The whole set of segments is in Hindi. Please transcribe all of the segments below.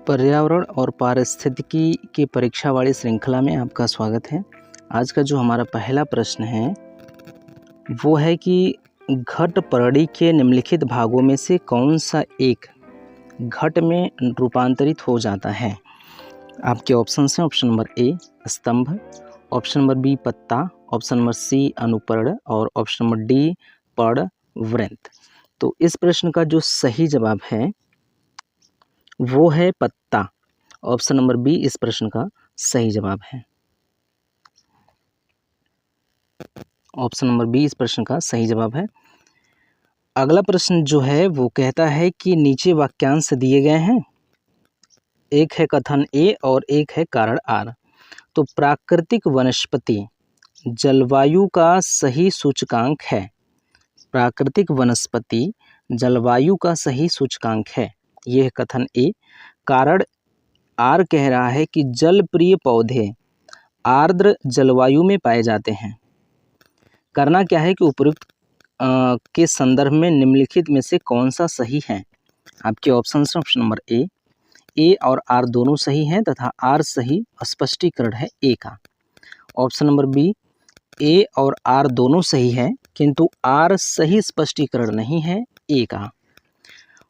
पर्यावरण और पारिस्थितिकी की परीक्षा वाली श्रृंखला में आपका स्वागत है। आज का जो हमारा पहला प्रश्न है वो है कि घटपरड़ी के निम्नलिखित भागों में से कौन सा एक घट में रूपांतरित हो जाता है। आपके ऑप्शन हैं ऑप्शन नंबर ए स्तंभ, ऑप्शन नंबर बी पत्ता, ऑप्शन नंबर सी अनुपर्ण और ऑप्शन नंबर डी पर्ण वृंत। तो इस प्रश्न का जो सही जवाब है वो है पत्ता। ऑप्शन नंबर बी इस प्रश्न का सही जवाब है। ऑप्शन नंबर बी इस प्रश्न का सही जवाब है। अगला प्रश्न जो है वो कहता है कि नीचे वाक्यांश दिए गए हैं, एक है कथन ए और एक है कारण आर। तो प्राकृतिक वनस्पति जलवायु का सही सूचकांक है। प्राकृतिक वनस्पति जलवायु का सही सूचकांक है, यह है कथन ए। कारण आर कह रहा है कि जलप्रिय पौधे आर्द्र जलवायु में पाए जाते हैं। करना क्या है कि उपयुक्त के संदर्भ में निम्नलिखित में से कौन सा सही है। आपके ऑप्शन हैं ऑप्शन नंबर ए और आर दोनों सही हैं तथा आर सही स्पष्टीकरण है ए का। ऑप्शन नंबर बी ए और आर दोनों सही है किंतु आर सही स्पष्टीकरण नहीं है ए का।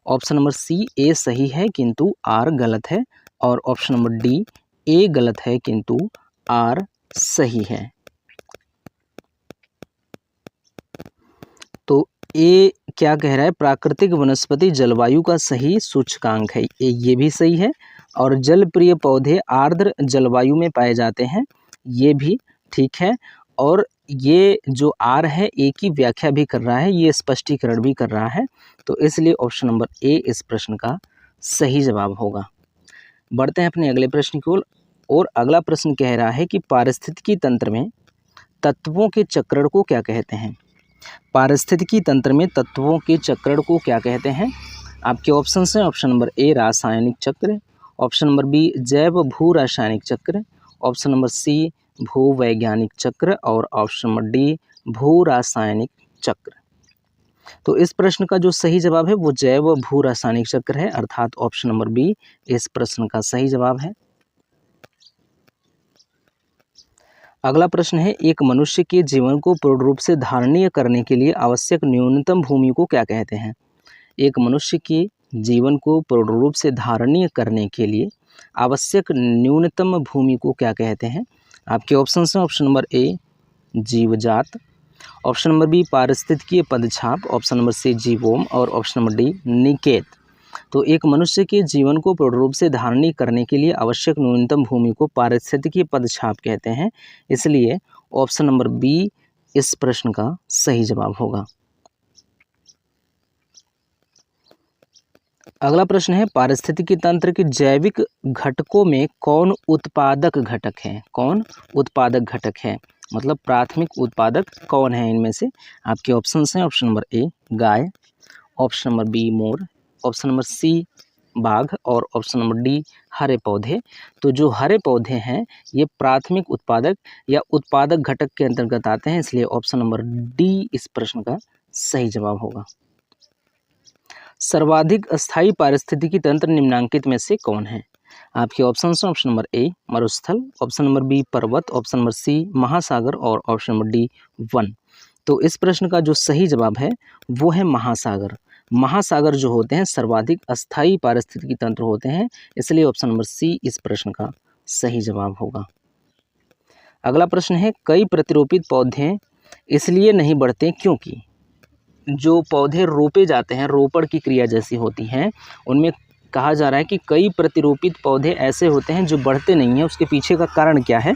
ऑप्शन नंबर सी ए सही है किंतु आर गलत है और ऑप्शन नंबर डी ए गलत है किंतु आर सही है। तो ए क्या कह रहा है, प्राकृतिक वनस्पति जलवायु का सही सूचकांक है, ये भी सही है। और जलप्रिय पौधे आर्द्र जलवायु में पाए जाते हैं, ये भी ठीक है। और ये जो आर है ए की व्याख्या भी कर रहा है, ये स्पष्टीकरण भी कर रहा है। तो इसलिए ऑप्शन नंबर ए इस प्रश्न का सही जवाब होगा। बढ़ते हैं अपने अगले प्रश्न की ओर। और अगला प्रश्न कह रहा है कि पारिस्थितिकी तंत्र में तत्वों के चक्रण को क्या कहते हैं। पारिस्थितिकी तंत्र में तत्वों के चक्रण को क्या कहते हैं। आपके ऑप्शन हैं ऑप्शन नंबर ए रासायनिक चक्र, ऑप्शन नंबर बी जैव भू रासायनिक चक्र, ऑप्शन नंबर सी भूवैज्ञानिक चक्र और ऑप्शन नंबर डी भू रासायनिक चक्र। तो इस प्रश्न का जो सही जवाब है वो जैव भू रासायनिक चक्र है, अर्थात ऑप्शन नंबर बी इस प्रश्न का सही जवाब है। अगला प्रश्न है, एक मनुष्य के जीवन को पूर्ण रूप से धारणीय करने के लिए आवश्यक न्यूनतम भूमि को क्या कहते हैं। एक मनुष्य के जीवन को पूर्ण रूप से धारणीय करने के लिए आवश्यक न्यूनतम भूमि को क्या कहते हैं। आपके ऑप्शन हैं ऑप्शन नंबर ए जीवजात, ऑप्शन नंबर बी पारिस्थितिकीय पदछाप, ऑप्शन नंबर सी जीवोम और ऑप्शन नंबर डी निकेत। तो एक मनुष्य के जीवन को पूर्ण रूप से धारणीय करने के लिए आवश्यक न्यूनतम भूमि को पारिस्थितिकीय पदछाप कहते हैं, इसलिए ऑप्शन नंबर बी इस प्रश्न का सही जवाब होगा। अगला प्रश्न है, पारिस्थितिकी तंत्र के जैविक घटकों में कौन उत्पादक घटक है। कौन उत्पादक घटक है, मतलब प्राथमिक उत्पादक कौन है इनमें से। आपके ऑप्शन हैं ऑप्शन नंबर ए गाय, ऑप्शन नंबर बी मोर, ऑप्शन नंबर सी बाघ और ऑप्शन नंबर डी हरे पौधे। तो जो हरे पौधे हैं ये प्राथमिक उत्पादक या उत्पादक घटक के अंतर्गत आते हैं, इसलिए ऑप्शन नंबर डी इस प्रश्न का सही जवाब होगा। सर्वाधिक अस्थायी पारिस्थितिकी तंत्र निम्नांकित में से कौन है। आपके ऑप्शन हैं ऑप्शन नंबर ए मरुस्थल, ऑप्शन नंबर बी पर्वत, ऑप्शन नंबर सी महासागर और ऑप्शन नंबर डी वन। तो इस प्रश्न का जो सही जवाब है वो है महासागर। महासागर जो होते हैं सर्वाधिक अस्थायी पारिस्थितिकी तंत्र होते हैं, इसलिए ऑप्शन नंबर सी इस प्रश्न का सही जवाब होगा। अगला प्रश्न है, कई प्रतिरोपित पौधे इसलिए नहीं बढ़ते क्योंकि जो पौधे रोपे जाते हैं रोपण की क्रिया जैसी होती हैं उनमें कहा जा रहा है कि कई प्रतिरोपित पौधे ऐसे होते हैं जो बढ़ते नहीं हैं, उसके पीछे का कारण क्या है।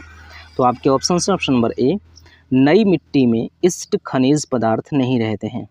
तो आपके ऑप्शन हैं ऑप्शन नंबर ए नई मिट्टी में इष्ट खनिज पदार्थ नहीं रहते हैं,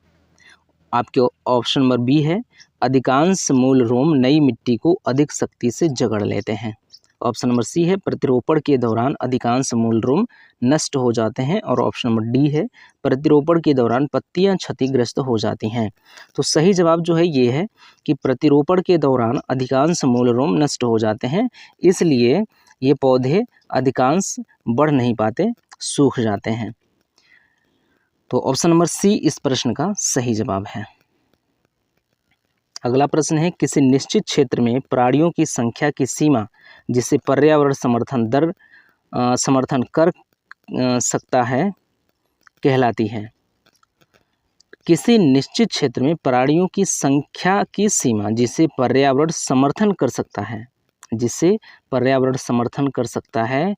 आपके ऑप्शन नंबर बी है अधिकांश मूल रोम नई मिट्टी को अधिक सख्ती से जकड़ लेते हैं, ऑप्शन नंबर सी है प्रतिरोपण के दौरान अधिकांश मूल रोम नष्ट हो जाते हैं और ऑप्शन नंबर डी है प्रतिरोपण के दौरान पत्तियां क्षतिग्रस्त हो जाती हैं। तो सही जवाब जो है ये है कि प्रतिरोपण के दौरान अधिकांश मूल रोम नष्ट हो जाते हैं, इसलिए ये पौधे अधिकांश बढ़ नहीं पाते, सूख जाते हैं। तो ऑप्शन नंबर सी इस प्रश्न का सही जवाब है। अगला प्रश्न है, किसी निश्चित क्षेत्र में प्राणियों की संख्या की सीमा जिसे पर्यावरण समर्थन कर सकता है कहलाती है। किसी निश्चित क्षेत्र में प्राणियों की संख्या की सीमा जिसे पर्यावरण समर्थन कर सकता है,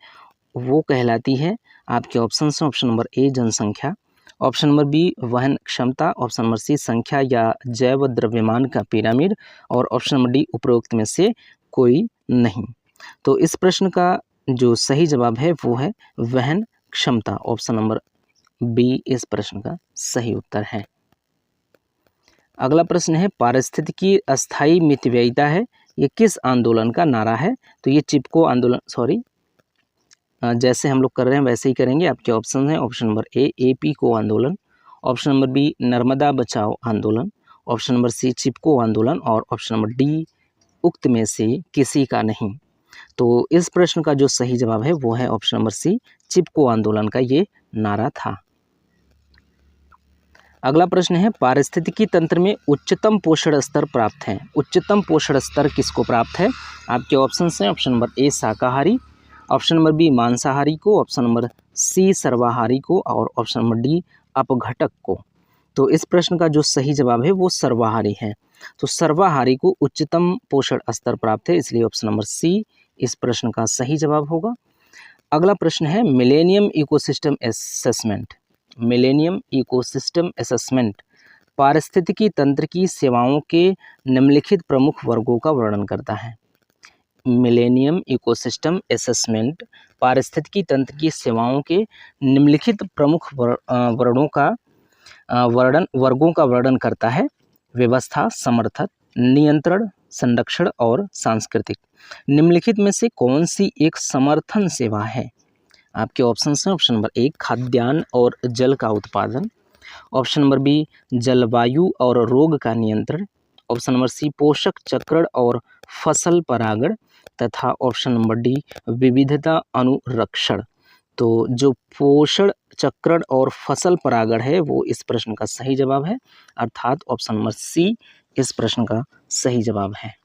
वो कहलाती है। आपके ऑप्शन हैं, ऑप्शन नंबर ए जनसंख्या, ऑप्शन नंबर बी वहन क्षमता, ऑप्शन नंबर सी संख्या या जैव द्रव्यमान का पिरामिड, और ऑप्शन नंबर डी उपरोक्त में से कोई नहीं। तो इस प्रश्न का जो सही जवाब है वो है वहन क्षमता। ऑप्शन नंबर बी इस प्रश्न का सही उत्तर है। अगला प्रश्न है, पारिस्थितिकी अस्थायी मितव्ययिता है, ये किस आंदोलन का नारा है? तो ये चिपको आंदोलन, जैसे हम लोग कर रहे हैं वैसे ही करेंगे। आपके ऑप्शन है, ऑप्शन नंबर ए एपीको आंदोलन, ऑप्शन नंबर बी नर्मदा बचाओ आंदोलन, ऑप्शन नंबर सी चिपको आंदोलन, और ऑप्शन नंबर डी उक्त में से किसी का नहीं। तो इस प्रश्न का जो सही जवाब है वो है ऑप्शन नंबर सी चिपको आंदोलन का ये नारा था। अगला प्रश्न है, पारिस्थितिकी तंत्र में उच्चतम पोषण स्तर प्राप्त है। उच्चतम पोषण स्तर किसको प्राप्त है? आपके ऑप्शन हैं, ऑप्शन नंबर ए शाकाहारी, ऑप्शन नंबर बी मांसाहारी को, ऑप्शन नंबर सी सर्वाहारी को, और ऑप्शन नंबर डी अपघटक को। तो इस प्रश्न का जो सही जवाब है वो सर्वाहारी है। तो सर्वाहारी को उच्चतम पोषण स्तर प्राप्त है, इसलिए ऑप्शन नंबर सी इस प्रश्न का सही जवाब होगा। अगला प्रश्न है, millennium ecosystem assessment. Millennium ecosystem assessment पारिस्थितिकी तंत्र की सेवाओं के निम्नलिखित प्रमुख वर्गों का वर्णन करता है। मिलेनियम इकोसिस्टम असेसमेंट पारिस्थितिकी तंत्र की सेवाओं के निम्नलिखित प्रमुख वर्गों का वर्णन करता है। व्यवस्था, समर्थन, नियंत्रण, संरक्षण और सांस्कृतिक। निम्नलिखित में से कौन सी एक समर्थन सेवा है? आपके ऑप्शन हैं, ऑप्शन नंबर ए खाद्यान्न और जल का उत्पादन, ऑप्शन नंबर बी जलवायु और रोग का नियंत्रण, ऑप्शन नंबर सी पोषक चक्रण और फसल परागण, तथा ऑप्शन नंबर डी विविधता अनुरक्षण। तो जो पोषण चक्रण और फसल परागण है वो इस प्रश्न का सही जवाब है, अर्थात ऑप्शन नंबर सी इस प्रश्न का सही जवाब है।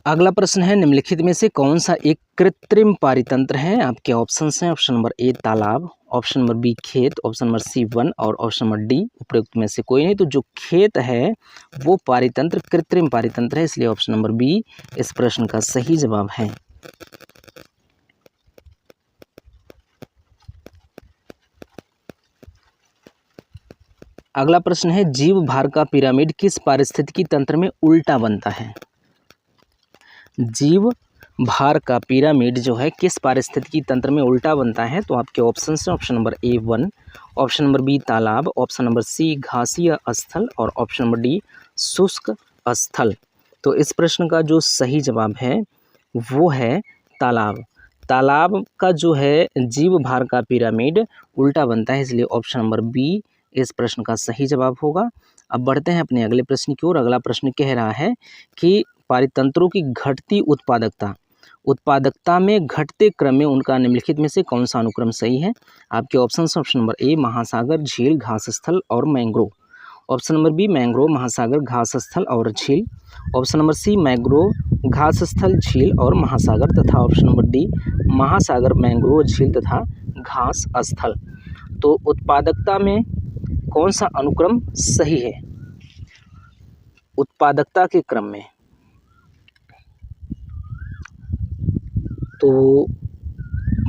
अगला प्रश्न है, निम्नलिखित में से कौन सा एक कृत्रिम पारितंत्र है? आपके ऑप्शन हैं, ऑप्शन नंबर ए तालाब, ऑप्शन नंबर बी खेत, ऑप्शन नंबर सी वन, और ऑप्शन नंबर डी उपयुक्त में से कोई नहीं। तो जो खेत है वो पारितंत्र कृत्रिम पारितंत्र है, इसलिए ऑप्शन नंबर बी इस प्रश्न का सही जवाब है। अगला प्रश्न है, जीव भार का पिरामिड किस पारिस्थितिकी तंत्र में उल्टा बनता है? जीव भार का पिरामिड जो है किस पारिस्थितिकी तंत्र में उल्टा बनता है? तो आपके ऑप्शन हैं, ऑप्शन नंबर ए वन, ऑप्शन नंबर बी तालाब, ऑप्शन नंबर सी घासीय स्थल, और ऑप्शन नंबर डी शुष्क स्थल। तो इस प्रश्न का जो सही जवाब है वो है तालाब। तालाब का जो है जीव भार का पिरामिड उल्टा बनता है, इसलिए ऑप्शन नंबर बी इस प्रश्न का सही जवाब होगा। अब बढ़ते हैं अपने अगले प्रश्न की ओर। अगला प्रश्न कह रहा है कि पारितंत्रों की घटती उत्पादकता में घटते क्रम में उनका निम्नलिखित में से कौन सा अनुक्रम सही है? आपके ऑप्शन हैं, ऑप्शन नंबर ए महासागर, झील, घास स्थल और mangrove, option number B mangrove, महासागर, घास स्थल और झील, ऑप्शन नंबर सी मैंग्रोव, घास स्थल, झील और महासागर, तथा ऑप्शन नंबर डी महासागर, मैंग्रोव, झील तथा घास स्थल। तो उत्पादकता में कौन सा अनुक्रम सही है? उत्पादकता के क्रम में तो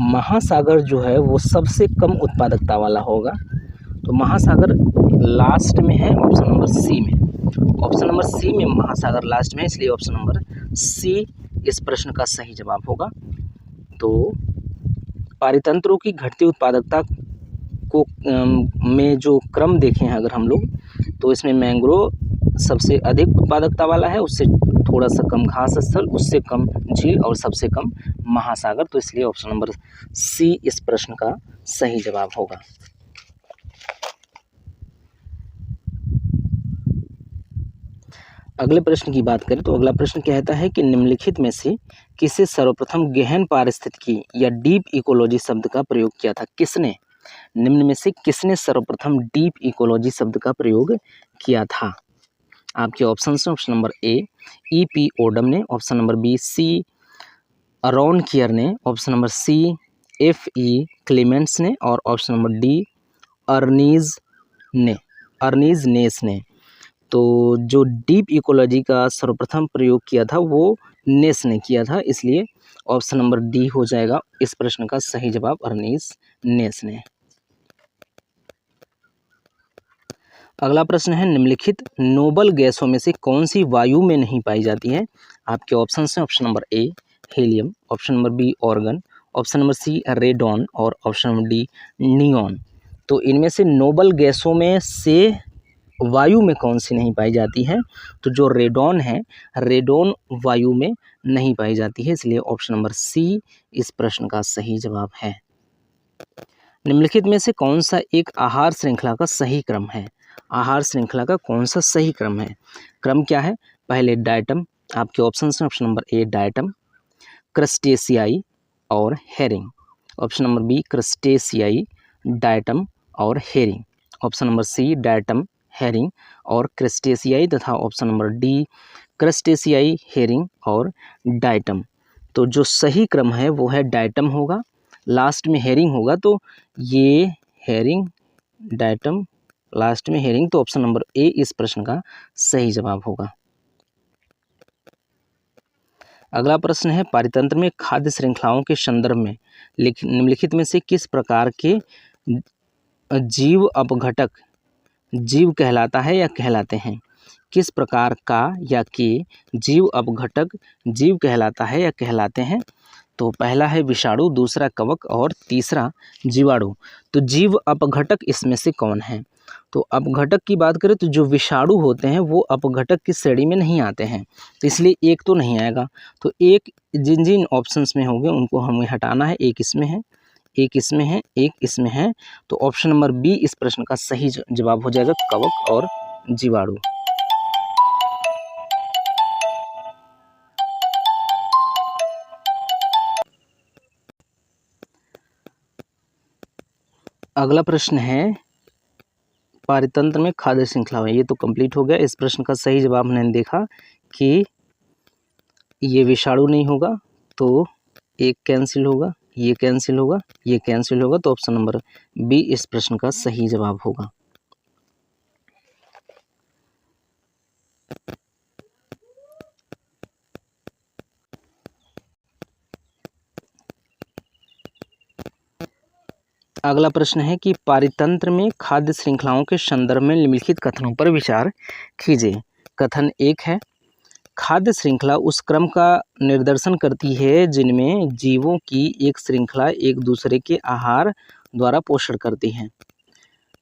महासागर जो है वो सबसे कम उत्पादकता वाला होगा, तो महासागर लास्ट में है, ऑप्शन नंबर सी में। ऑप्शन नंबर सी में महासागर लास्ट में है, इसलिए ऑप्शन नंबर सी इस प्रश्न का सही जवाब होगा। तो पारितंत्रों की घटती उत्पादकता को में जो क्रम देखें हैं अगर हम लोग, तो इसमें मैंग्रोव सबसे अधिक उत्पादकता वाला है, उससे थोड़ा सा कम घास स्थल, उससे कम झील और सबसे कम महासागर। तो इसलिए ऑप्शन नंबर सी इस प्रश्न का सही जवाब होगा। अगले प्रश्न की बात करें तो अगला प्रश्न कहता है कि निम्नलिखित में से किसे सर्वप्रथम गहन पारिस्थितिकी या डीप इकोलॉजी शब्द का प्रयोग किया था? किसने निम्न में से किसने सर्वप्रथम डीप इकोलॉजी शब्द का प्रयोग किया था? आपके ऑप्शन हैं option number A E.P. Odum ने, ऑप्शन नंबर बी सी अरोनकीयर ने, option number C F.E. Clements ने और option number D Arne Naess ने। तो जो डीप इकोलॉजी का सर्वप्रथम प्रयोग किया था वो नेस ने किया था, इसलिए ऑप्शन नंबर डी हो जाएगा इस प्रश्न का सही जवाब, अर्नीज नेस ने। अगला प्रश्न है निम्नलिखित नोबल गैसों में से कौन सी वायु में नहीं पाई जाती है? आपके ऑप्शन हैं option number A helium, option number B argon, option number C radon और ऑप्शन नंबर डी नियॉन। तो इनमें से नोबल गैसों में से वायु में कौन सी नहीं पाई जाती है? तो जो रेडॉन है, रेडॉन वायु में नहीं पाई जाती है, इसलिए ऑप्शन नंबर सी इस प्रश्न का सही जवाब है। निम्नलिखित में से कौन सा एक आहार श्रृंखला का सही क्रम है? आहार श्रृंखला का कौन सा सही क्रम है? क्रम क्या है? पहले डायटम, आपके ऑप्शन हैं ऑप्शन नंबर ए डायटम, क्रस्टेशियाई और हेरिंग, ऑप्शन नंबर बी क्रस्टेशियाई, डायटम और herring, option number C diatom, herring और क्रस्टेशियाई तथा ऑप्शन नंबर डी क्रस्टेशियाई, हेरिंग और डायटम। तो जो सही क्रम है वो है डायटम होगा, लास्ट में हेरिंग होगा, तो ये हेरिंग डायटम लास्ट में हेरिंग, तो ऑप्शन नंबर ए इस प्रश्न का सही जवाब होगा। अगला प्रश्न है पारितंत्र में खाद्य श्रृंखलाओं के संदर्भ में निम्नलिखित में से किस प्रकार के जीव अपघटक जीव कहलाता है या कहलाते हैं? किस प्रकार का या के जीव अपघटक जीव कहलाता है या कहलाते हैं? तो पहला है विषाणु, दूसरा कवक और तीसरा जीवाणु। तो जीव अपघटक इसमें से कौन है? तो अपघटक की बात करें तो जो विषाणु होते हैं वो अपघटक की श्रेणी में नहीं आते हैं, तो इसलिए एक तो नहीं आएगा। तो एक जिन जिन ऑप्शंस में होंगे उनको हमें हटाना है, एक इसमें है, एक इसमें है, एक इसमें है, तो ऑप्शन नंबर बी इस प्रश्न का सही जवाब हो जाएगा, कवक और जीवाणु। अगला प्रश्न है पारितंत्र में खाद्य श्रृंखला में, ये तो कंप्लीट हो गया। इस प्रश्न का सही जवाब हमने देखा कि ये विषाणु नहीं होगा, तो एक कैंसिल होगा, ये कैंसिल होगा, ये कैंसिल होगा, तो ऑप्शन नंबर बी इस प्रश्न का सही जवाब होगा। अगला प्रश्न है कि पारितंत्र में खाद्य श्रृंखलाओं के संदर्भ में निम्नलिखित कथनों पर विचार कीजिए। कथन एक है खाद्य श्रृंखला उस क्रम का निर्देशन करती है जिनमें जीवों की एक श्रृंखला एक दूसरे के आहार द्वारा पोषण करती है।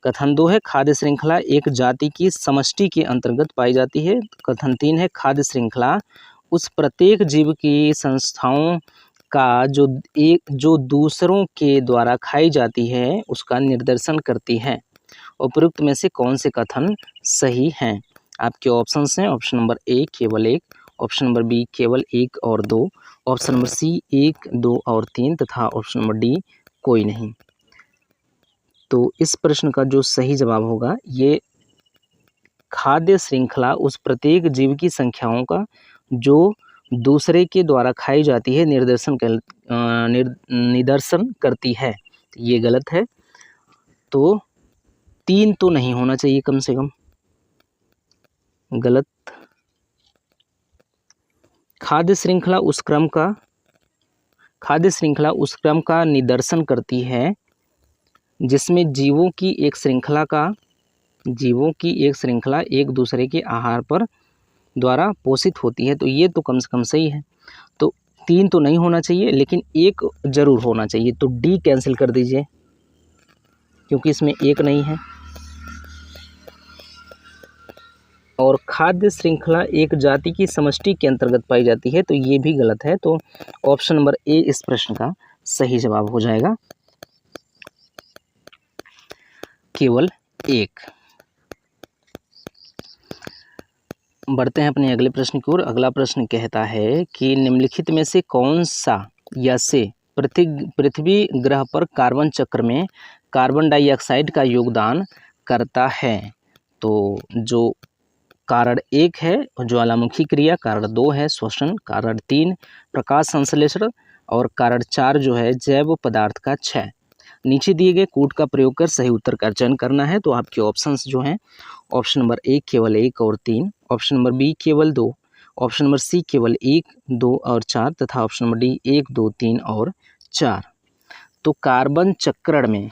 कथन दो है खाद्य श्रृंखला एक जाति की समष्टि के अंतर्गत पाई जाती है। कथन तीन है खाद्य श्रृंखला उस प्रत्येक जीव की संस्थाओं का जो दूसरों के द्वारा खाई जाती है उसका निर्देशन करती है। उपयुक्त में से कौन से कथन सही हैं? आपके ऑप्शंस हैं ऑप्शन नंबर ए केवल एक, ऑप्शन नंबर बी केवल एक और दो, ऑप्शन नंबर सी एक, दो और तीन तथा ऑप्शन नंबर डी कोई नहीं। तो इस प्रश्न का जो सही जवाब होगा ये खाद्य श्रृंखला उस प्रत्येक जीव की संख्याओं का जो दूसरे के द्वारा खाई जाती है निदर्शन करती है। ये गलत है, तो तीन तो नहीं होना चाहिए कम से कम, गलत। खाद्य श्रृंखला उस क्रम का निदर्शन करती है जिसमें जीवों की एक श्रृंखला एक दूसरे के आहार पर द्वारा पोषित होती है। तो ये तो कम से कम सही है, तो तीन तो नहीं होना चाहिए लेकिन एक जरूर होना चाहिए, तो डी कैंसिल कर दीजिए क्योंकि इसमें एक नहीं है। और खाद्य श्रृंखला एक जाति की समष्टि के अंतर्गत पाई जाती है, तो ये भी गलत है, तो ऑप्शन नंबर ए इस प्रश्न का सही जवाब हो जाएगा, केवल एक। बढ़ते हैं अपने अगले प्रश्न की ओर। अगला प्रश्न कहता है कि निम्नलिखित में से कौन सा या से पृथ्वी ग्रह पर कार्बन चक्र में कार्बन डाइऑक्साइड का योगदान करता है? तो जो कारण 1 है ज्वालामुखी क्रिया, कारण 2 है श्वसन, कारण 3 प्रकाश संश्लेषण और कारण 4 जो है जैव पदार्थ का क्षय। नीचे दिए गए कूट का प्रयोग कर सही उत्तर का चयन करना है। तो आपके ऑप्शंस जो हैं ऑप्शन नंबर 1 केवल 1 और 3, ऑप्शन नंबर बी केवल 2, ऑप्शन नंबर सी केवल 1, 2 और 4 तथा ऑप्शन नंबर डी 1, 2, 3 और 4। तो कार्बन चक्रण में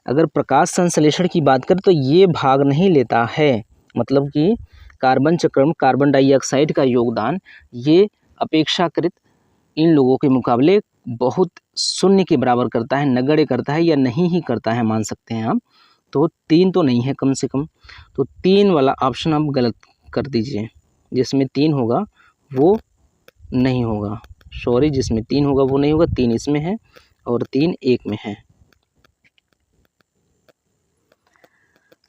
अगर प्रकाश संश्लेषण की बात करें तो ये भाग नहीं लेता है, मतलब कि कार्बन चक्र में कार्बन डाइऑक्साइड का योगदान ये अपेक्षाकृत इन लोगों के मुकाबले बहुत शून्य के बराबर करता है, नगण्य करता है या नहीं ही करता है, मान सकते हैं आप। तो 3 तो नहीं है कम से कम, तो 3 वाला ऑप्शन आप गलत कर दीजिए। जिसमें 3 होगा वो नहीं होगा, सॉरी, जिसमें 3 होगा वो नहीं होगा। 3 इसमें है और 3 1 में है।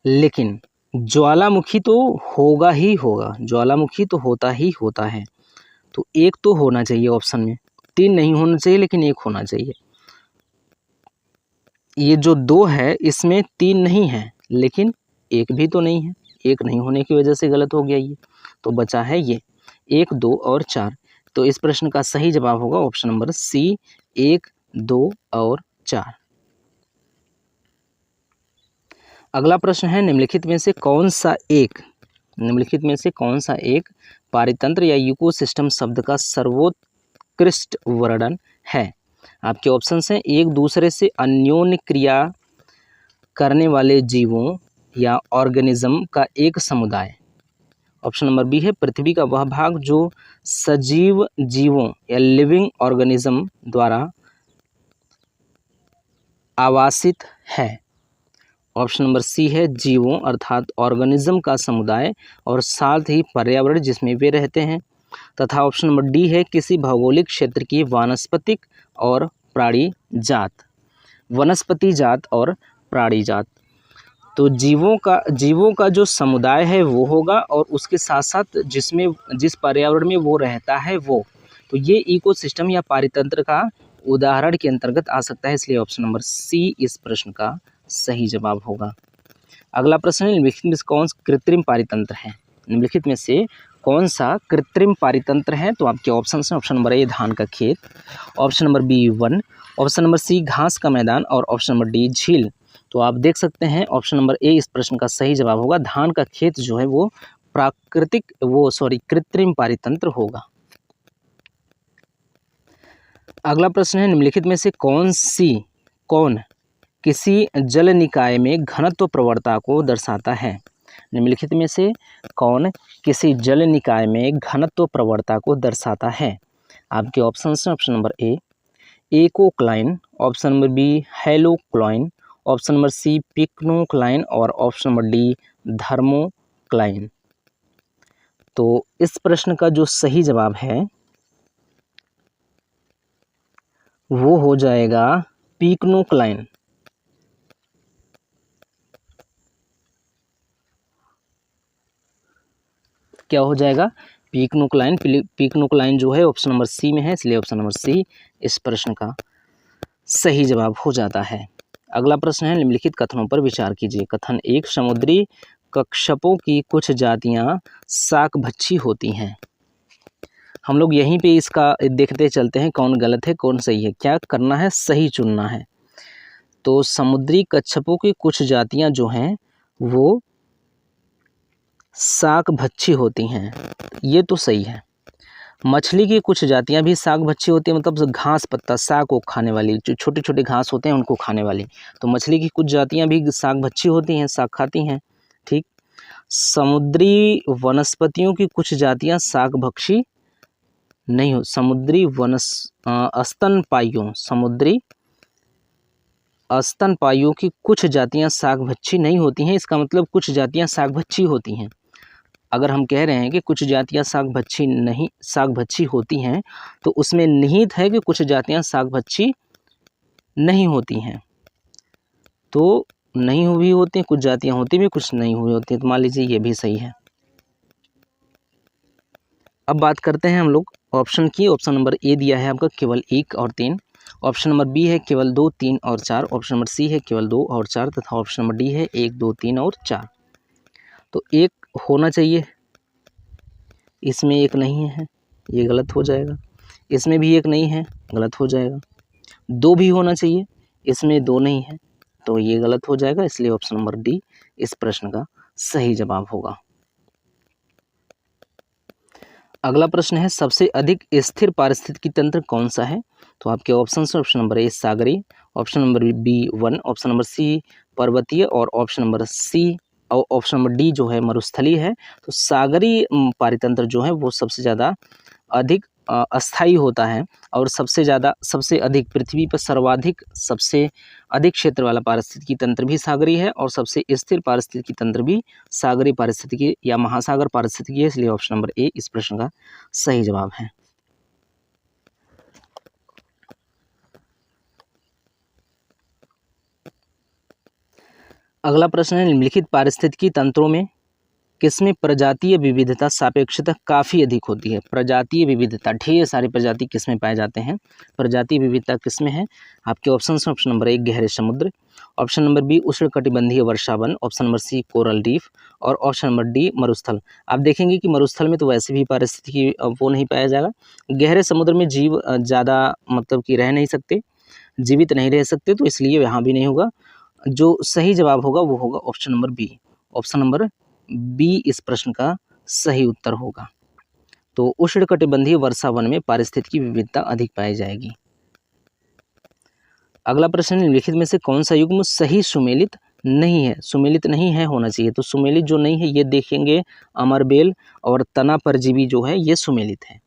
लेकिन ज्वालामुखी तो होगा ही होगा, ज्वालामुखी तो होता ही होता है। तो 1 तो होना चाहिए ऑप्शन में, 3 नहीं होना चाहिए लेकिन 1 होना चाहिए। ये जो 2 है इसमें 3 नहीं है लेकिन 1 भी तो नहीं है, 1 नहीं होने की वजह से गलत हो गया ये। तो बचा है ये 1, 2 और 4। तो इस प्रश्न का सही जवाब होगा ऑप्शन नंबर सी 1, 2 और 4। अगला प्रश्न है निम्नलिखित में से कौन सा एक पारितंत्र या इकोसिस्टम शब्द का सर्वोत्कृष्ट वर्णन है? आपके ऑप्शंस हैं 1 दूसरे से अन्योन्य क्रिया करने वाले जीवों या ऑर्गेनिज्म का एक समुदाय, ऑप्शन नंबर बी है पृथ्वी का वह भाग जो सजीव जीवों या लिविंग ऑर्गेनिज्म द्वारा आवासित है, ऑप्शन नंबर सी है जीवों अर्थात ऑर्गेनिज्म का समुदाय और साथ ही पर्यावरण जिसमें वे रहते हैं, तथा ऑप्शन नंबर डी है किसी भौगोलिक क्षेत्र की वानस्पतिक और प्राणी जात, वनस्पति जात और प्राणी जात। तो जीवों का जो समुदाय है वो होगा और उसके साथ साथ जिस पर्यावरण में वो रहता है वो, तो ये इकोसिस्टम या पारितंत्र का उदाहरण के अंतर्गत आ सकता है, इसलिए ऑप्शन नंबर सी इस प्रश्न का सही जवाब होगा। अगला प्रश्न है निम्नलिखित में से कौन सा कृत्रिम पारितंत्र है? निम्नलिखित में से कौन सा कृत्रिम पारितंत्र है? तो आपके ऑप्शन हैं ऑप्शन नंबर ए धान का खेत, ऑप्शन नंबर बी वन, ऑप्शन नंबर सी घास का मैदान और ऑप्शन नंबर डी झील। तो आप देख सकते हैं ऑप्शन नंबर ए इस प्रश्न का सही जवाब होगा। धान का खेत जो है वो कृत्रिम पारितंत्र होगा। अगला प्रश्न है निम्नलिखित में से कौन किसी जल निकाय में घनत्व प्रवणता को दर्शाता है? निम्नलिखित में से कौन किसी जल निकाय में घनत्व प्रवणता को दर्शाता है? आपके ऑप्शन हैं option number A ecocline, option number B halocline, option number C pycnocline और ऑप्शन नंबर डी थर्मोक्लाइन। तो इस प्रश्न का जो सही जवाब है वो हो जाएगा पिक्नोक्लाइन। क्या हो जाएगा? पिक्नोक्लाइन जो है ऑप्शन नंबर सी में है, इसलिए ऑप्शन नंबर सी इस प्रश्न का सही जवाब हो जाता है। अगला प्रश्न है निम्नलिखित कथनों पर विचार कीजिए। कथन 1 समुद्री कच्छपों की कुछ जातियां शाकभक्षी होती हैं। हम लोग यहीं पे इसका देखते चलते हैं कौन गलत है कौन सही है, क्या करना है, सही चुनना है। तो समुद्री कच्छपों की कुछ जातियां जो हैं वो शाकभक्षी होती हैं, ये तो सही है। मछली की कुछ जातियां भी शाकभक्षी होती हैं, मतलब घास पत्ता शाक को खाने वाली, जो छोटे छोटे घास होते हैं उनको खाने वाली। तो मछली की कुछ जातियां भी शाकभक्षी होती हैं, शाक खाती हैं। ठीक। समुद्री वनस्पतियों की कुछ जातियां शाकभक्षी नहीं हो, समुद्री स्तनपाइयों की कुछ जातियां शाकभक्षी नहीं होती हैं। इसका मतलब कुछ जातियां शाकभक्षी होती हैं। अगर हम कह रहे हैं कि कुछ जातियां शाकभक्षी होती हैं तो उसमें निहित है कि कुछ जातियां शाकभक्षी नहीं होती हैं। तो नहीं हुई होती हैं, कुछ जातियां होती भी, कुछ नहीं हुई होती हैं। तो मान लीजिए ये भी सही है। अब बात करते हैं हम लोग ऑप्शन की। ऑप्शन नंबर ए दिया है आपका केवल 1 और 3, ऑप्शन नंबर बी है केवल 2, 3 और 4, ऑप्शन नंबर सी है केवल 2 और 4 तथा ऑप्शन नंबर डी है 1, 2, 3 और 4। तो एक होना चाहिए, इसमें एक नहीं है, ये गलत हो जाएगा। इसमें भी एक नहीं है, गलत हो जाएगा। 2 भी होना चाहिए, इसमें 2 नहीं है, तो ये गलत हो जाएगा। इसलिए ऑप्शन नंबर डी इस प्रश्न का सही जवाब होगा। अगला प्रश्न है सबसे अधिक स्थिर पारिस्थितिकी तंत्र कौन सा है? तो आपके ऑप्शन है ऑप्शन नंबर ए सागरीय, ऑप्शन नंबर बी वन, ऑप्शन नंबर सी पर्वतीय और ऑप्शन नंबर सी और ऑप्शन नंबर डी जो है मरुस्थलीय है। तो सागरीय पारितंत्र जो है वो सबसे ज़्यादा अधिक अस्थायी होता है और सबसे अधिक पृथ्वी पर सर्वाधिक सबसे अधिक क्षेत्र वाला पारिस्थितिकी तंत्र भी सागरीय है और सबसे स्थिर पारिस्थितिकी तंत्र भी सागरीय पारिस्थितिकी या महासागर पारिस्थितिकी है। इसलिए ऑप्शन नंबर ए इस प्रश्न का सही जवाब है। अगला प्रश्न है निम्नलिखित पारिस्थितिकी तंत्रों में किसमें प्रजातीय विविधता सापेक्षतः काफ़ी अधिक होती है? प्रजातीय विविधता, ढेर सारी प्रजाति किसमें पाए जाते हैं? प्रजातीय विविधता किसमें है? आपके ऑप्शन हैं ऑप्शन नंबर ए गहरे समुद्र, ऑप्शन नंबर बी उष्णकटिबंधीय वर्षावन, option number C coral reef और ऑप्शन नंबर डी मरुस्थल। आप देखेंगे कि मरुस्थल में तो वैसे भी पारिस्थितिकी वो नहीं पाया जाएगा। गहरे समुद्र में जीव ज़्यादा मतलब कि रह नहीं सकते, जीवित नहीं रह सकते, तो इसलिए यहाँ भी नहीं होगा। जो सही जवाब होगा वो होगा option number B. Option number B इस प्रश्न का सही उत्तर होगा। तो उष्णकटिबंधीय वर्षावन में पारिस्थितिकी विविधता अधिक पाई जाएगी। अगला प्रश्न निम्नलिखित में से कौन सा युग्म सही सुमेलित नहीं है? सुमेलित नहीं है होना चाहिए, तो सुमेलित जो नहीं है ये देखेंगे अमरबेल और तना परजीवी जो है ये सुमेलित है।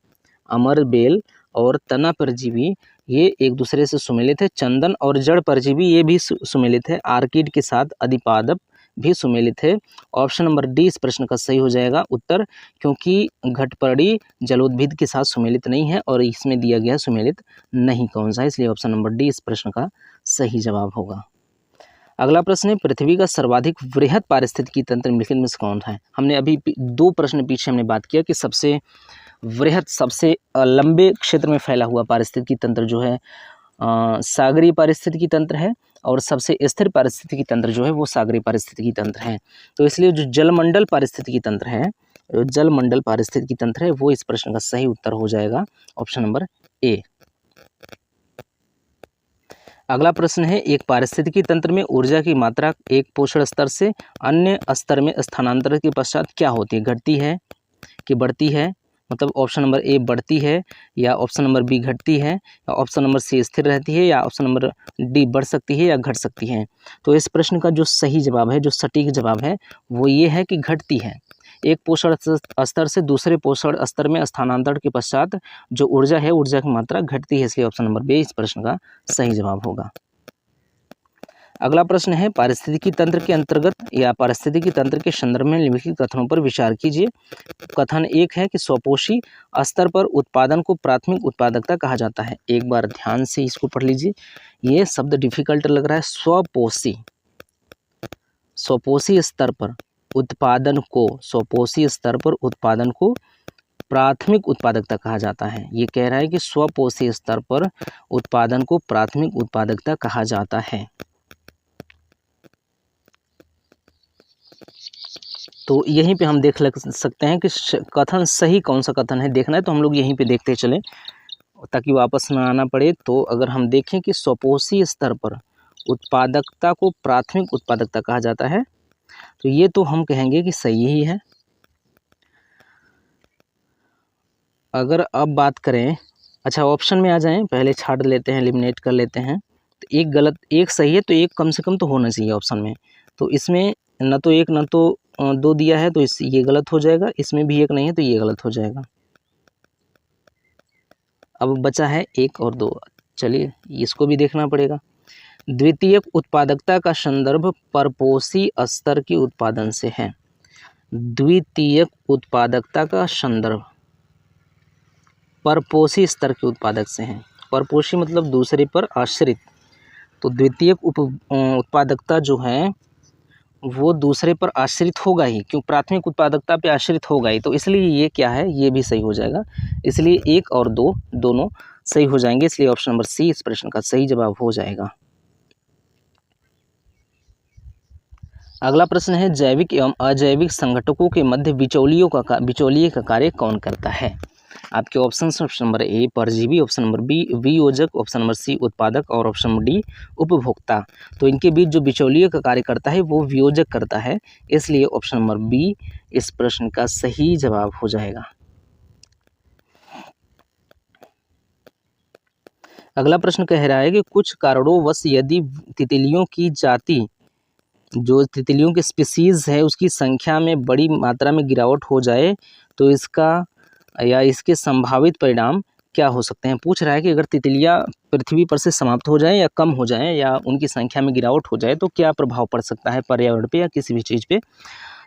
अमरबेल और तना परजीवी ये एक दूसरे से सुमेलित है। चंदन और जड़ परजीवी ये भी सुमेलित है। आर्किड के साथ अधिपादप भी सुमेलित है। ऑप्शन नंबर डी इस प्रश्न का सही हो जाएगा उत्तर, क्योंकि घटपर्णी जलोद्भिद के साथ सुमेलित नहीं है और इसमें दिया गया सुमेलित नहीं कौन सा है, इसलिए ऑप्शन नंबर डी इस प्रश्न का सही जवाब होगा। अगला प्रश्न है पृथ्वी का सर्वाधिक वृहद पारिस्थितिकी तंत्र निम्नलिखित में से कौन है? हमने अभी 2 प्रश्न पीछे हमने बात किया कि सबसे वृहद सबसे लंबे क्षेत्र में फैला हुआ पारिस्थितिकी तंत्र जो है सागरीय पारिस्थितिकी तंत्र है और सबसे स्थिर पारिस्थितिकी तंत्र जो है वो सागरीय पारिस्थितिकी तंत्र है। तो इसलिए जो जलमंडल पारिस्थितिकी तंत्र है, जो जलमंडल पारिस्थितिकी तंत्र है वो इस प्रश्न का सही उत्तर हो जाएगा ऑप्शन नंबर ए। अगला प्रश्न है एक पारिस्थितिकी तंत्र में ऊर्जा की मात्रा एक पोषण स्तर से अन्य स्तर में स्थानांतरण के पश्चात क्या होती है? घटती है कि बढ़ती है? मतलब ऑप्शन नंबर ए बढ़ती है या ऑप्शन नंबर बी घटती है या ऑप्शन नंबर सी स्थिर रहती है या ऑप्शन नंबर डी बढ़ सकती है या घट सकती है। तो इस प्रश्न का जो सही जवाब है, जो सटीक जवाब है वो ये है कि घटती है। एक पोषण स्तर से दूसरे पोषण स्तर में स्थानांतरण के पश्चात जो ऊर्जा है, ऊर्जा की मात्रा घटती है, इसलिए ऑप्शन नंबर बी इस प्रश्न का सही जवाब होगा। अगला प्रश्न है पारिस्थितिकी तंत्र के अंतर्गत या पारिस्थितिकी तंत्र के संदर्भ में निम्नलिखित कथनों पर विचार कीजिए। कथन एक है कि स्वपोषी स्तर पर उत्पादन को प्राथमिक उत्पादकता कहा जाता है। एक बार ध्यान से इसको पढ़ लीजिए, ये शब्द डिफिकल्ट लग रहा है। स्वपोषी, स्वपोषी स्तर पर उत्पादन को, स्वपोषी स्तर पर उत्पादन को प्राथमिक उत्पादकता कहा जाता है। ये कह रहा है कि स्वपोषी स्तर पर उत्पादन को प्राथमिक उत्पादकता कहा जाता है। तो यहीं पे हम देख सकते हैं कि कथन सही कौन सा कथन है। देखना है तो हम लोग यहीं पे देखते चलें ताकि वापस ना आना पड़े। तो अगर हम देखें कि स्वपोषी स्तर पर उत्पादकता को प्राथमिक उत्पादकता कहा जाता है, तो ये तो हम कहेंगे कि सही ही है। अगर अब बात करें, अच्छा ऑप्शन में आ जाएं, पहले छाट लेते हैं, एलिमिनेट कर लेते हैं। तो एक गलत, एक सही है, तो एक कम से कम तो होना चाहिए ऑप्शन में। तो इसमें न तो एक न तो 2 दिया है, तो ये गलत हो जाएगा। इसमें भी एक नहीं है तो ये गलत हो जाएगा। अब बचा है 1 और 2। चलिए इसको भी देखना पड़ेगा। द्वितीयक उत्पादकता का संदर्भ परपोषी स्तर के उत्पादन से है। द्वितीयक उत्पादकता का संदर्भ परपोषी स्तर के उत्पादक से है। परपोषी मतलब दूसरे पर आश्रित, तो द्वितीयक उत्पादकता जो है वो दूसरे पर आश्रित होगा ही, क्यों प्राथमिक उत्पादकता पे आश्रित होगा ही। तो इसलिए ये क्या है, ये भी सही हो जाएगा। इसलिए 1 और 2 दोनों सही हो जाएंगे, इसलिए ऑप्शन नंबर सी इस प्रश्न का सही जवाब हो जाएगा। अगला प्रश्न है जैविक एवं अजैविक संघटकों के मध्य बिचौलिए का कार्य कौन करता है। आपके ऑप्शन ऑप्शन नंबर ए परजीवी, ऑप्शन नंबर बी वियोजक, ऑप्शन नंबर सी उत्पादक और ऑप्शन नंबर डी उपभोक्ता। तो इनके बीच जो बिचौलिए का कार्य करता है वो वियोजक करता है, इसलिए ऑप्शन नंबर बी इस प्रश्न का सही जवाब हो जाएगा। अगला प्रश्न कह रहा है कि कुछ कारणोंवश यदि तितलियों की जाति, जो तितलियों की स्पीसीज है उसकी संख्या में बड़ी मात्रा में गिरावट हो जाए तो इसका या इसके संभावित परिणाम क्या हो सकते हैं। पूछ रहा है कि अगर तितलियां पृथ्वी पर से समाप्त हो जाएं या कम हो जाएं या उनकी संख्या में गिरावट हो जाए तो क्या प्रभाव पड़ सकता है पर्यावरण पे या किसी भी चीज़ पे।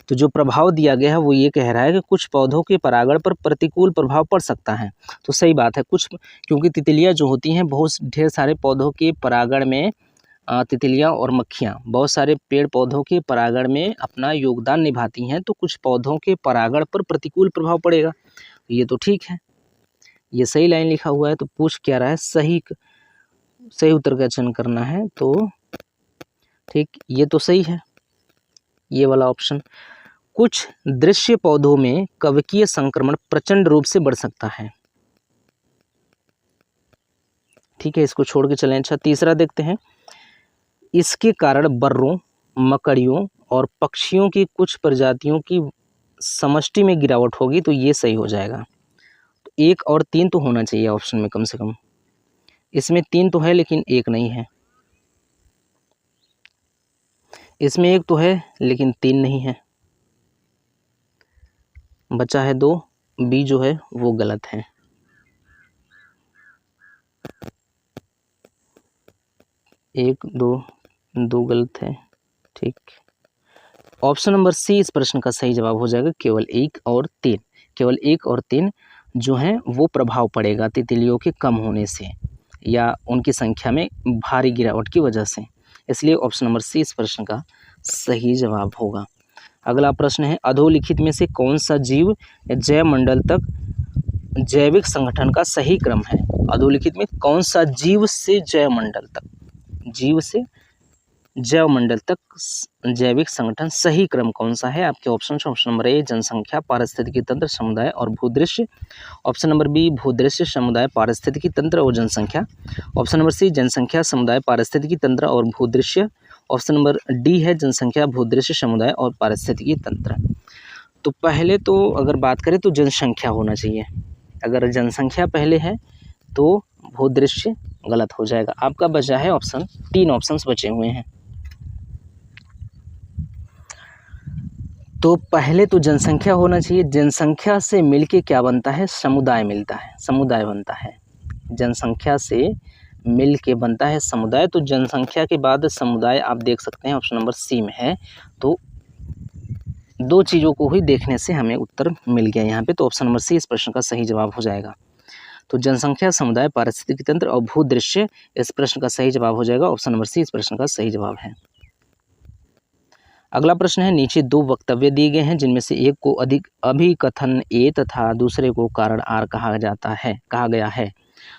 तो जो प्रभाव दिया गया है वो ये कह रहा है कि कुछ पौधों के परागण पर प्रतिकूल प्रभाव पड़ सकता है। तो सही बात है, कुछ क्योंकि तितलियाँ जो होती हैं बहुत ढेर सारे पौधों के परागण में तितलियाँ और मक्खियाँ बहुत सारे पेड़ पौधों के परागण में अपना योगदान निभाती हैं, तो कुछ पौधों के परागण पर प्रतिकूल प्रभाव पड़ेगा। ये तो ठीक है, ये सही लाइन लिखा हुआ है। तो पूछ क्या रहा है, सही उत्तर का चयन करना है। तो ठीक, ये तो सही है, ये वाला ऑप्शन। कुछ दृश्य पौधों में कवकीय संक्रमण प्रचंड रूप से बढ़ सकता है। ठीक है, इसको छोड़ के चलें। अच्छा, तीसरा देखते हैं, इसके कारण बर्रों, मकड़ियों और पक्षियों की कुछ प्रजातियों की समष्टि में गिरावट होगी। तो ये सही हो जाएगा। तो 1 और 3 तो होना चाहिए ऑप्शन में कम से कम। इसमें 3 तो है लेकिन 1 नहीं है, इसमें 1 तो है लेकिन 3 नहीं है, बचा है 2। बी जो है वो गलत है। एक दो गलत है। ठीक, ऑप्शन नंबर सी इस प्रश्न का सही जवाब हो जाएगा। केवल 1 और 3 जो हैं वो प्रभाव पड़ेगा तितलियों के कम होने से या उनकी संख्या में भारी गिरावट की वजह से, इसलिए ऑप्शन नंबर सी इस प्रश्न का सही जवाब होगा। अगला प्रश्न है, अधोलिखित में से कौन सा जीव जैवमंडल तक जैविक संगठन का सही क्रम है। अधोलिखित में कौन सा जीव से जैवमंडल तक जैविक संगठन सही क्रम कौन सा है। आपके ऑप्शन नंबर ए जनसंख्या, पारिस्थितिकी तंत्र, समुदाय और भूदृश्य, ऑप्शन नंबर बी भूदृश्य, समुदाय, पारिस्थितिकी तंत्र और जनसंख्या, ऑप्शन नंबर सी जनसंख्या, समुदाय, पारिस्थितिकी तंत्र और भूदृश्य, ऑप्शन नंबर डी है जनसंख्या, भूदृश्य, समुदाय और पारिस्थितिकी तंत्र। तो पहले तो अगर बात करें तो जनसंख्या होना चाहिए, अगर जनसंख्या पहले है तो भूदृश्य गलत हो जाएगा। आपका बचा है ऑप्शन, 3 ऑप्शंस बचे हुए हैं। तो पहले तो जनसंख्या होना चाहिए, जनसंख्या से मिलके क्या बनता है, समुदाय मिलता है, समुदाय बनता है। जनसंख्या से मिलके बनता है समुदाय, तो जनसंख्या के बाद समुदाय आप देख सकते हैं ऑप्शन नंबर सी में है। तो 2 चीज़ों को ही देखने से हमें उत्तर मिल गया यहाँ पे, तो ऑप्शन नंबर सी इस प्रश्न का सही जवाब हो जाएगा। तो जनसंख्या, समुदाय, पारिस्थितिकी तंत्र और भूदृश्य इस प्रश्न का सही जवाब हो जाएगा। ऑप्शन नंबर सी इस प्रश्न का सही जवाब है। अगला प्रश्न है, नीचे 2 वक्तव्य दिए गए हैं जिनमें से एक को अभिकथन ए तथा दूसरे को कारण आर कहा गया है।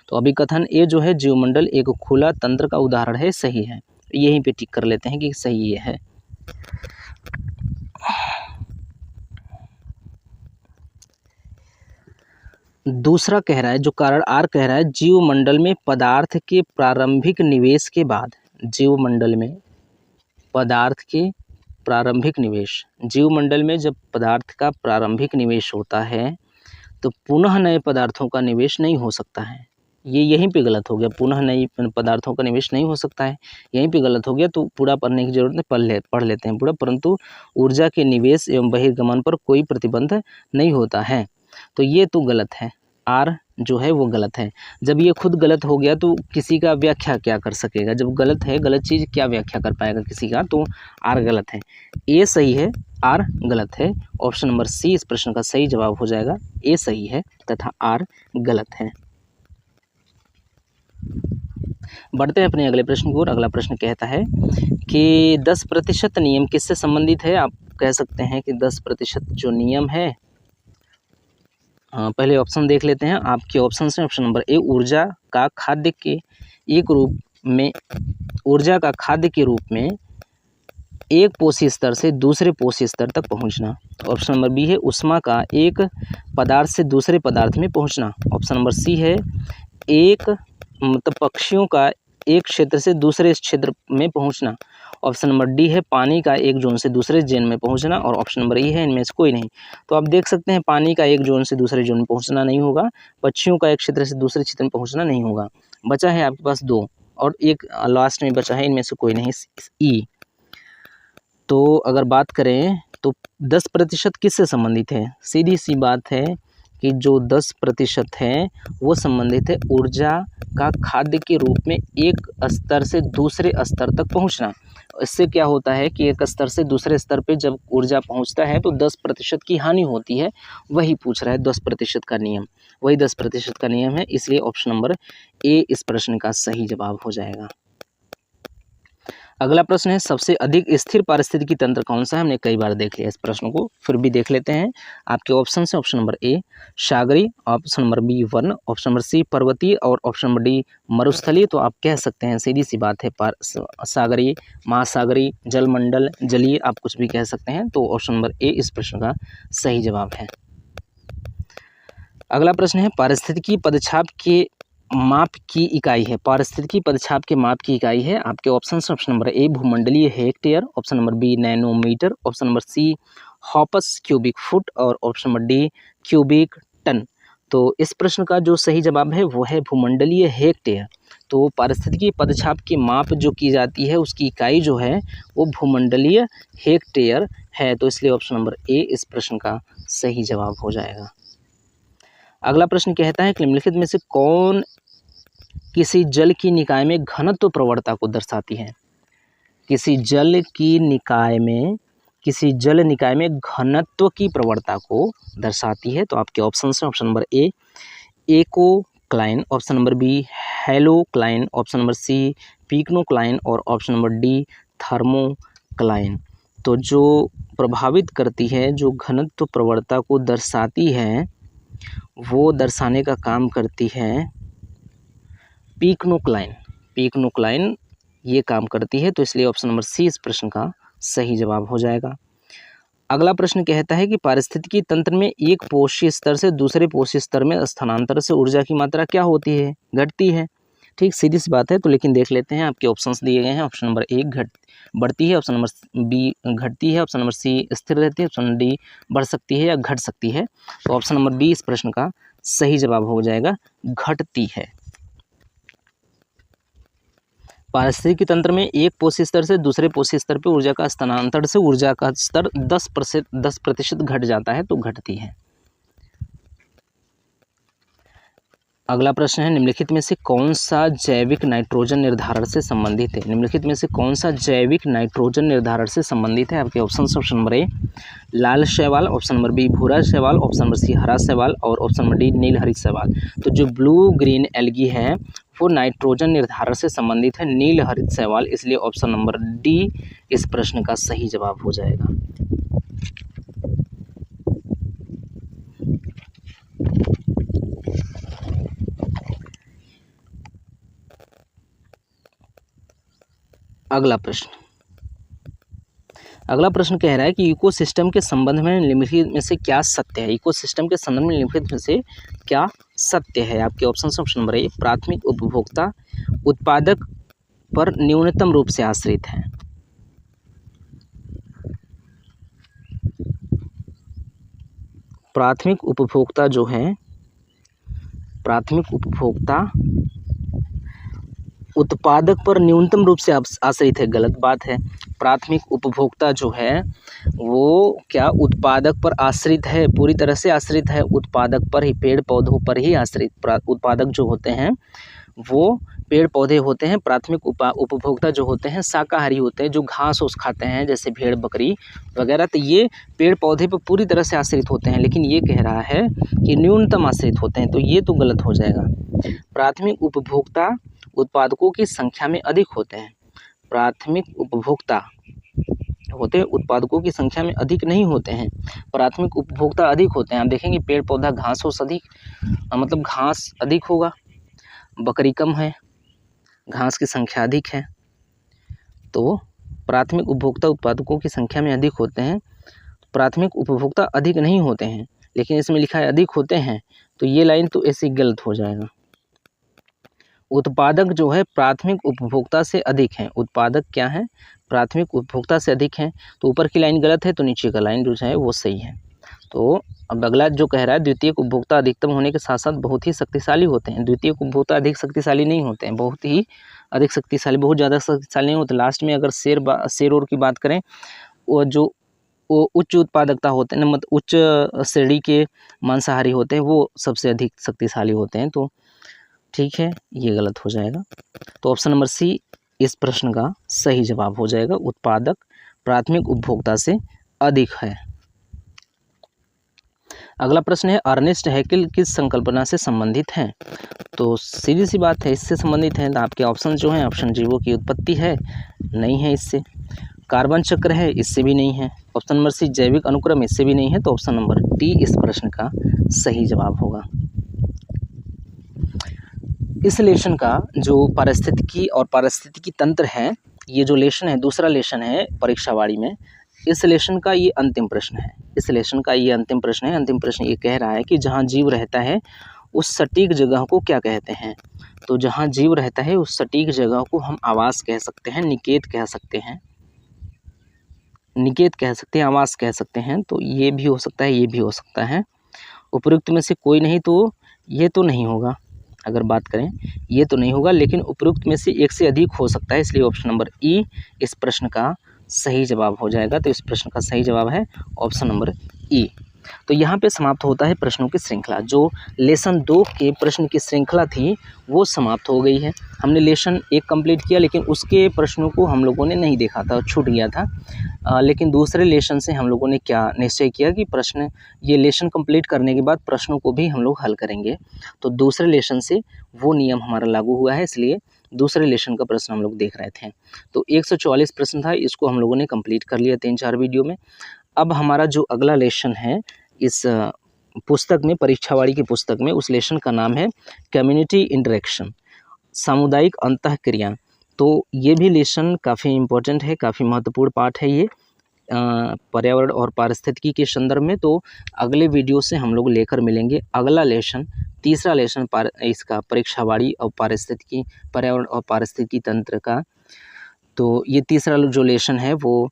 तो अभिकथन ए जो है जीवमंडल एक खुला तंत्र का उदाहरण है, सही है। यहीं पे टिक कर लेते हैं कि सही ये है। दूसरा कह रहा है, जो कारण आर कह रहा है, जीवमंडल में पदार्थ के प्रारंभिक निवेश के बाद, जीवमंडल में पदार्थ के प्रारंभिक निवेश, जीवमंडल में जब पदार्थ का प्रारंभिक निवेश होता है तो पुनः नए पदार्थों का निवेश नहीं हो सकता है। ये यहीं पे गलत हो गया, पुनः नए पदार्थों का निवेश नहीं हो सकता है, यहीं पे गलत हो गया। तो पूरा पढ़ने की जरूरत नहीं, पढ़ लेते हैं पूरा। परंतु ऊर्जा के निवेश एवं बहिर्गमन पर कोई प्रतिबंध नहीं होता है, तो ये तो गलत है, आर जो है वो गलत है। जब ये खुद गलत हो गया तो किसी का व्याख्या क्या कर सकेगा, जब गलत है, गलत चीज़ क्या व्याख्या कर पाएगा किसी का, तो आर गलत है। ए सही है, आर गलत है। ऑप्शन नंबर सी इस प्रश्न का सही जवाब हो जाएगा। ए सही है तथा आर गलत है। बढ़ते हैं अपने अगले प्रश्न की ओर। अगला प्रश्न कहता है कि 10% नियम किससे संबंधित है। आप कह सकते हैं कि 10% जो नियम है पहले ऑप्शन देख लेते हैं। आपके ऑप्शन से ऑप्शन नंबर ए, ऊर्जा का खाद्य के रूप में एक पोषी स्तर से दूसरे पोषी स्तर तक पहुंचना। ऑप्शन नंबर बी है ऊष्मा का एक पदार्थ से दूसरे पदार्थ में पहुंचना। ऑप्शन नंबर सी है एक मतलब पक्षियों का एक क्षेत्र से दूसरे क्षेत्र में पहुंचना। ऑप्शन नंबर डी है पानी का एक जोन से दूसरे जोन में पहुंचना। और ऑप्शन नंबर ई है इनमें से कोई नहीं। तो आप देख सकते हैं पानी का एक जोन से दूसरे जोन में पहुंचना नहीं होगा, पक्षियों का एक क्षेत्र से दूसरे क्षेत्र में पहुंचना नहीं होगा। बचा है आपके पास 2 और एक लास्ट में बचा है, इनमें से कोई नहीं, ई। तो अगर बात करें तो 10% किससे संबंधित है? सीधी सी बात है कि जो 10% है वो संबंधित है ऊर्जा का खाद्य के रूप में एक स्तर से दूसरे स्तर तक पहुंचना। इससे क्या होता है कि एक स्तर से दूसरे स्तर पे जब ऊर्जा पहुंचता है तो 10% की हानि होती है। वही पूछ रहा है 10% का नियम, वही 10% का नियम है। इसलिए ऑप्शन नंबर ए इस प्रश्न का सही जवाब हो जाएगा। अगला प्रश्न है सबसे अधिक स्थिर पारिस्थितिकी तंत्र कौन सा है? हमने कई बार देख लिया इस प्रश्न को, फिर भी देख लेते हैं। आपके ऑप्शन से ऑप्शन नंबर ए सागरी, ऑप्शन नंबर बी वन, ऑप्शन नंबर सी पर्वतीय और ऑप्शन नंबर डी मरुस्थलीय। तो आप कह सकते हैं सीधी सी बात है सागरी, महासागरी, जलमंडल, जलीय, आप कुछ भी कह सकते हैं। तो ऑप्शन नंबर ए इस प्रश्न का सही जवाब है। अगला प्रश्न है पारिस्थितिकी पदछाप के माप की इकाई है। पारिस्थितिकी पदछाप के माप की इकाई है। आपके ऑप्शन से ऑप्शन नंबर ए भूमंडलीय hectare, option number B nanometre, option number C hoppus cubic foot और option number D cubic ton. तो इस प्रश्न का जो सही जवाब है वो है भूमंडलीय हेक्टेयर। तो पारिस्थितिकी पदछाप की माप जो की जाती है उसकी इकाई जो है वो भूमंडलीय हेक्टेयर है। तो इसलिए ऑप्शन नंबर ए इस प्रश्न का सही जवाब हो जाएगा। अगला प्रश्न कहता है कि निम्नलिखित में से कौन किसी जल की निकाय में घनत्व प्रवणता को दर्शाती है? किसी जल निकाय में घनत्व की प्रवणता को दर्शाती है। तो आपके ऑप्शन है option number A ecocline, option number B halocline, option number C pycnocline और ऑप्शन नंबर डी थर्मोक्लाइन। तो जो प्रभावित करती है, जो घनत्व प्रवणता को दर्शाती है, वो दर्शाने का काम करती है पिक्नोक्लाइन ये काम करती है। तो इसलिए ऑप्शन नंबर सी इस प्रश्न का सही जवाब हो जाएगा। अगला प्रश्न कहता है कि पारिस्थितिकी तंत्र में एक पोषी स्तर से दूसरे पोषी स्तर में स्थानांतरण से ऊर्जा की मात्रा क्या होती है? घटती है। ठीक, सीधी सी बात है। तो लेकिन देख लेते हैं, आपके ऑप्शंस दिए गए हैं। ऑप्शन नंबर ए बढ़ती है, ऑप्शन नंबर बी घटती है, ऑप्शन नंबर सी स्थिर रहती है, ऑप्शन नंबर डी बढ़ सकती है या घट सकती है। तो ऑप्शन नंबर बी इस प्रश्न का सही जवाब हो जाएगा, घटती है। पारिस्थितिकी तंत्र में एक पोषी स्तर से दूसरे पोषी स्तर पर ऊर्जा का स्थानांतरण से ऊर्जा का स्तर 10% घट जाता है, तो घटती है। अगला प्रश्न है निम्नलिखित में से कौन सा जैविक नाइट्रोजन निर्धारण से संबंधित है? निम्नलिखित में से कौन सा जैविक नाइट्रोजन निर्धारण से संबंधित है? आपके ऑप्शन ऑप्शन नंबर ए लाल शैवाल, ऑप्शन नंबर बी भूरा शैवाल, ऑप्शन नंबर सी हरा शैवाल और ऑप्शन नंबर डी नील हरित शैवाल। तो जो ब्लू ग्रीन एल्गी है वो नाइट्रोजन निर्धारण से संबंधित है नील हरित शैवाल। इसलिए ऑप्शन नंबर डी इस प्रश्न का सही जवाब हो जाएगा। अगला प्रश्न कह रहा है कि इकोसिस्टम के संबंध में निम्नलिखित में से क्या सत्य है? इकोसिस्टम के संबंध में निम्नलिखित में से क्या सत्य है? आपके ऑप्शन ऑप्शन नंबर ए प्राथमिक उपभोक्ता उत्पादक पर न्यूनतम रूप से आश्रित है। प्राथमिक उपभोक्ता जो है, प्राथमिक उपभोक्ता उत्पादक पर न्यूनतम रूप से आश्रित है, गलत बात है। प्राथमिक उपभोक्ता जो है वो क्या उत्पादक पर आश्रित है? पूरी तरह से आश्रित है उत्पादक पर ही, पेड़ पौधों पर ही आश्रित। उत्पादक जो होते हैं वो पेड़ पौधे होते हैं। प्राथमिक उपभोक्ता जो होते हैं शाकाहारी होते हैं, जो घास ओस खाते हैं जैसे भेड़ बकरी वगैरह। तो ये पेड़ पौधे पर पूरी तरह से आश्रित होते हैं, लेकिन ये कह रहा है कि न्यूनतम आश्रित होते हैं, तो ये तो गलत हो जाएगा। प्राथमिक उपभोक्ता उत्पादकों की संख्या में अधिक होते हैं। प्राथमिक उपभोक्ता होते हैं, उत्पादकों की संख्या में अधिक नहीं होते हैं। प्राथमिक उपभोक्ता अधिक होते हैं। आप देखेंगे पेड़ पौधा घास हो अधिक, मतलब घास अधिक होगा, बकरी कम है, घास की संख्या अधिक है। तो प्राथमिक उपभोक्ता उत्पादकों की संख्या में अधिक होते हैं, प्राथमिक उपभोक्ता अधिक नहीं होते हैं, लेकिन इसमें लिखा है अधिक होते हैं, तो ये लाइन तो ऐसे गलत हो जाएगा। उत्पादक जो है प्राथमिक उपभोक्ता से अधिक हैं। उत्पादक क्या है? प्राथमिक उपभोक्ता से अधिक हैं। तो ऊपर की लाइन गलत है, तो नीचे का लाइन जो है वो सही है। तो अब अगला जो कह रहा है, द्वितीयक उपभोक्ता अधिकतम होने के साथ साथ बहुत ही शक्तिशाली होते हैं। द्वितीयक उपभोक्ता अधिक शक्तिशाली नहीं होते हैं, बहुत ही अधिक शक्तिशाली, बहुत ज़्यादा शक्तिशाली नहीं होते। लास्ट में अगर शेर और की बात करें, वो उच्च उत्पादकता होते हैं, मतलब उच्च श्रेणी के मांसाहारी होते हैं, वो सबसे अधिक शक्तिशाली होते हैं। तो ठीक है, ये गलत हो जाएगा। तो ऑप्शन नंबर सी इस प्रश्न का सही जवाब हो जाएगा। उत्पादक प्राथमिक उपभोक्ता से अधिक है। अगला प्रश्न है, अर्नेस्ट हैकेल किस संकल्पना से संबंधित हैं? तो सीधी सी बात है, इससे संबंधित हैं। तो आपके ऑप्शन जो हैं, ऑप्शन जीवों की उत्पत्ति है, नहीं है इससे। कार्बन चक्र है, इससे भी नहीं है। ऑप्शन नंबर सी जैविक अनुक्रम, इससे भी नहीं है। तो ऑप्शन नंबर डी इस प्रश्न का सही जवाब होगा। इस लेशन का जो पारिस्थितिकी और पारिस्थितिकी तंत्र है, ये जो लेशन है, दूसरा लेशन है परीक्षावाड़ी में, इस लेशन का ये अंतिम प्रश्न है। इस लेशन का ये अंतिम प्रश्न है। अंतिम प्रश्न ये कह रहा है कि जहाँ जीव रहता है उस सटीक जगह को क्या कहते हैं? तो जहाँ जीव रहता है उस सटीक जगह को हम आवास कह सकते हैं, निकेत कह सकते हैं, निकेत कह सकते हैं, आवास कह सकते हैं। तो ये भी हो सकता है, ये भी हो सकता है। उपयुक्त में से कोई नहीं, तो ये तो नहीं होगा। अगर बात करें, ये तो नहीं होगा, लेकिन उपयुक्त में से एक से अधिक हो सकता है, इसलिए ऑप्शन नंबर ई इस प्रश्न का सही जवाब हो जाएगा। तो इस प्रश्न का सही जवाब है ऑप्शन नंबर ई। तो यहाँ पे समाप्त होता है प्रश्नों की श्रृंखला। जो लेसन 2 के प्रश्न की श्रृंखला थी वो समाप्त हो गई है। हमने लेसन 1 कंप्लीट किया, लेकिन उसके प्रश्नों को हम लोगों ने नहीं देखा था, छूट गया था। लेकिन दूसरे लेसन से हम लोगों ने क्या निश्चय किया कि प्रश्न, ये लेसन कंप्लीट करने के बाद प्रश्नों को भी हम लोग हल करेंगे। तो दूसरे लेसन से वो नियम हमारा लागू हुआ है, इसलिए दूसरे लेसन का प्रश्न हम लोग देख रहे थे। तो 144 प्रश्न था, इसको हम लोगों ने कंप्लीट कर लिया 3-4 वीडियो में। अब हमारा जो अगला लेसन है इस पुस्तक में, परीक्षावाड़ी की पुस्तक में, उस लेसन का नाम है कम्युनिटी इंटरेक्शन, सामुदायिक अंतःक्रिया। तो ये भी लेसन काफ़ी इम्पोर्टेंट है, काफ़ी महत्वपूर्ण पाठ है ये पर्यावरण और पारिस्थितिकी के संदर्भ में। तो अगले वीडियो से हम लोग लेकर मिलेंगे अगला लेसन, तीसरा लेसन इसका परीक्षावाड़ी और पारिस्थितिकी, पर्यावरण और पारिस्थितिकी तंत्र का। तो ये तीसरा जो लेसन है वो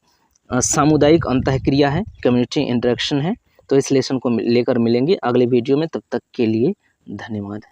सामुदायिक अंतःक्रिया है, कम्युनिटी इंटरेक्शन है। तो इस लेसन को लेकर मिलेंगे अगले वीडियो में। तब तक के लिए धन्यवाद।